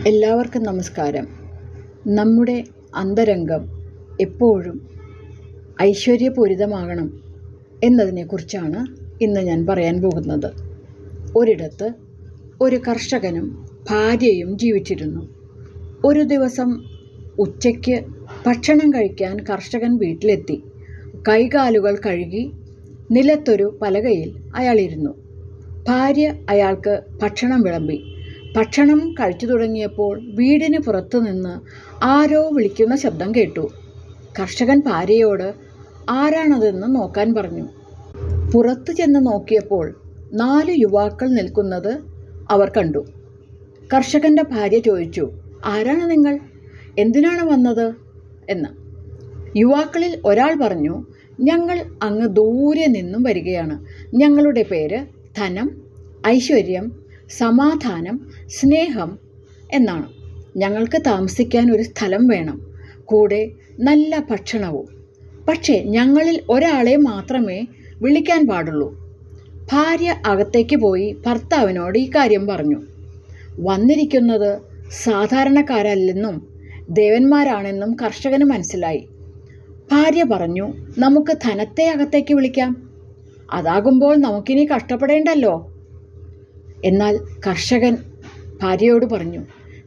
എല്ലാവർക്കും നമസ്കാരം. നമ്മുടെ അന്തരംഗം എപ്പോഴും ഐശ്വര്യപൂരിതമാകണം എന്നതിനെക്കുറിച്ചാണ് ഇന്ന് ഞാൻ പറയാൻ പോകുന്നത്. ഒരിടത്ത് ഒരു കർഷകനും ഭാര്യയും ജീവിച്ചിരുന്നു. ഒരു ദിവസം ഉച്ചയ്ക്ക് ഭക്ഷണം കഴിക്കാൻ കർഷകൻ വീട്ടിലെത്തി. കൈകാലുകൾ കഴുകി നിലത്തൊരു പലകയിൽ അയാളിരുന്നു. ഭാര്യ അയാൾക്ക് ഭക്ഷണം വിളമ്പി. ഭക്ഷണം കഴിച്ചു തുടങ്ങിയപ്പോൾ വീടിന് പുറത്തു നിന്ന് ആരോ വിളിക്കുന്ന ശബ്ദം കേട്ടു. കർഷകൻ ഭാര്യയോട് ആരാണതെന്ന് നോക്കാൻ പറഞ്ഞു. പുറത്തു ചെന്ന് നോക്കിയപ്പോൾ 4 യുവാക്കൾ നിൽക്കുന്നത് അവർ കണ്ടു. കർഷകൻ്റെ ഭാര്യ ചോദിച്ചു, ആരാണ് നിങ്ങൾ? എന്തിനാണ് വന്നത് എന്ന്. യുവാക്കളിൽ ഒരാൾ പറഞ്ഞു, ഞങ്ങൾ അങ്ങ് ദൂരെ നിന്നും വരികയാണ്. ഞങ്ങളുടെ പേര് ധനം, ഐശ്വര്യം, സമാധാനം, സ്നേഹം എന്നാണ്. ഞങ്ങൾക്ക് താമസിക്കാൻ ഒരു സ്ഥലം വേണം, കൂടെ നല്ല ഭക്ഷണവും. പക്ഷേ ഞങ്ങളിൽ ഒരാളെ മാത്രമേ വിളിക്കാൻ പാടുള്ളൂ. ഭാര്യ അകത്തേക്ക് പോയി ഭർത്താവിനോട് ഈ കാര്യം പറഞ്ഞു. വന്നിരിക്കുന്നത് സാധാരണക്കാരല്ലെന്നും ദേവന്മാരാണെന്നും കർഷകന് മനസ്സിലായി. ഭാര്യ പറഞ്ഞു, നമുക്ക് ധനത്തെ അകത്തേക്ക് വിളിക്കാം. അതാകുമ്പോൾ നമുക്കിനി കഷ്ടപ്പെടേണ്ടല്ലോ. എന്നാൽ കർഷകൻ ഭാര്യയോട് പറഞ്ഞു,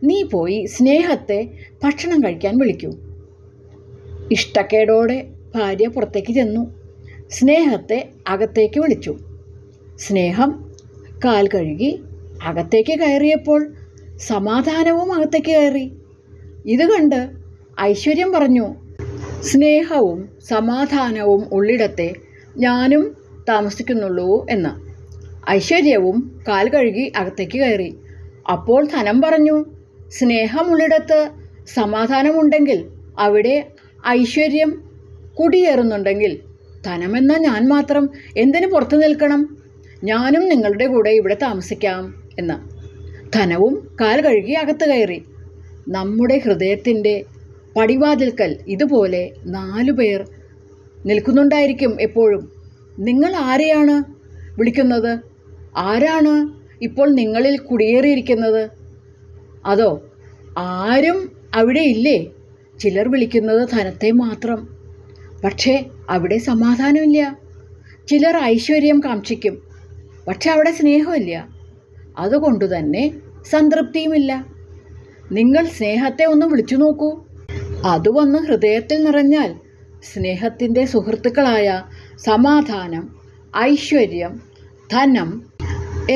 നീ പോയി സ്നേഹത്തെ ഭക്ഷണം കഴിക്കാൻ വിളിക്കൂ. ഇഷ്ടക്കേടോടെ ഭാര്യ പുറത്തേക്ക് ചെന്നു. സ്നേഹത്തെ അകത്തേക്ക് വിളിച്ചു. സ്നേഹം കാൽ കഴുകി അകത്തേക്ക് കയറിയപ്പോൾ സമാധാനവും അകത്തേക്ക് കയറി. ഇത് കണ്ട് ഐശ്വര്യം പറഞ്ഞു, സ്നേഹവും സമാധാനവും ഉള്ളിടത്തെ ഞാനും താമസിക്കുന്നുള്ളൂ എന്ന്. ഐശ്വര്യവും കാൽ കഴുകി അകത്തേക്ക് കയറി. അപ്പോൾ ധനം പറഞ്ഞു, സ്നേഹമുള്ളിടത്ത് സമാധാനമുണ്ടെങ്കിൽ അവിടെ ഐശ്വര്യം കുടിയേറുന്നുണ്ടെങ്കിൽ ധനമെന്ന ഞാൻ മാത്രം എന്തിനു പുറത്തു നിൽക്കണം? ഞാനും നിങ്ങളുടെ കൂടെ ഇവിടെ താമസിക്കാം എന്ന്. ധനവും കാൽ കഴുകി അകത്ത് കയറി. നമ്മുടെ ഹൃദയത്തിൻ്റെ പടിവാതിൽക്കൽ ഇതുപോലെ 4 പേർ നിൽക്കുന്നുണ്ടായിരിക്കും എപ്പോഴും. നിങ്ങൾ ആരെയാണ് വിളിക്കുന്നത്? ആരാണ് ഇപ്പോൾ നിങ്ങളിൽ കുടിയേറിയിരിക്കുന്നത്? അതോ ആരും അവിടെ ഇല്ലേ? ചിലർ വിളിക്കുന്നത് ധനത്തെ മാത്രം, പക്ഷേ അവിടെ സമാധാനമില്ല. ചിലർ ഐശ്വര്യം കാക്ഷിക്കും, പക്ഷെ അവിടെ സ്നേഹമില്ല. അതുകൊണ്ട് തന്നെ സംതൃപ്തിയുമില്ല. നിങ്ങൾ സ്നേഹത്തെ ഒന്ന് വിളിച്ചു നോക്കൂ. അത് വന്ന് ഹൃദയത്തിൽ നിറഞ്ഞാൽ സ്നേഹത്തിൻ്റെ സുഹൃത്തുക്കളായ സമാധാനം, ഐശ്വര്യം, ധനം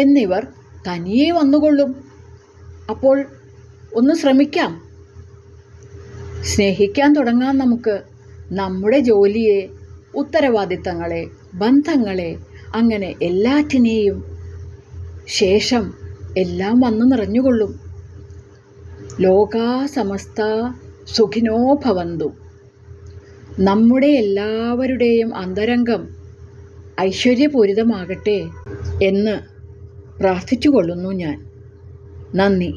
എന്നിവർ തനിയെ വന്നുകൊള്ളും. അപ്പോൾ ഒന്ന് ശ്രമിക്കാം. സ്നേഹിക്കാൻ തുടങ്ങാം നമുക്ക്. നമ്മുടെ ജോലിയെ, ഉത്തരവാദിത്തങ്ങളെ, ബന്ധങ്ങളെ, അങ്ങനെ എല്ലാറ്റിനെയും. ശേഷം എല്ലാം വന്നു നിറഞ്ഞുകൊള്ളും. ലോകാ സമസ്ത സുഖിനോ ഭവന്തു. നമ്മുടെ എല്ലാവരുടെയും അന്തരംഗം ഐശ്വര്യപൂരിതമാകട്ടെ എന്ന് പ്രാർത്ഥിച്ചുകൊള്ളുന്നു ഞാൻ. നന്ദി.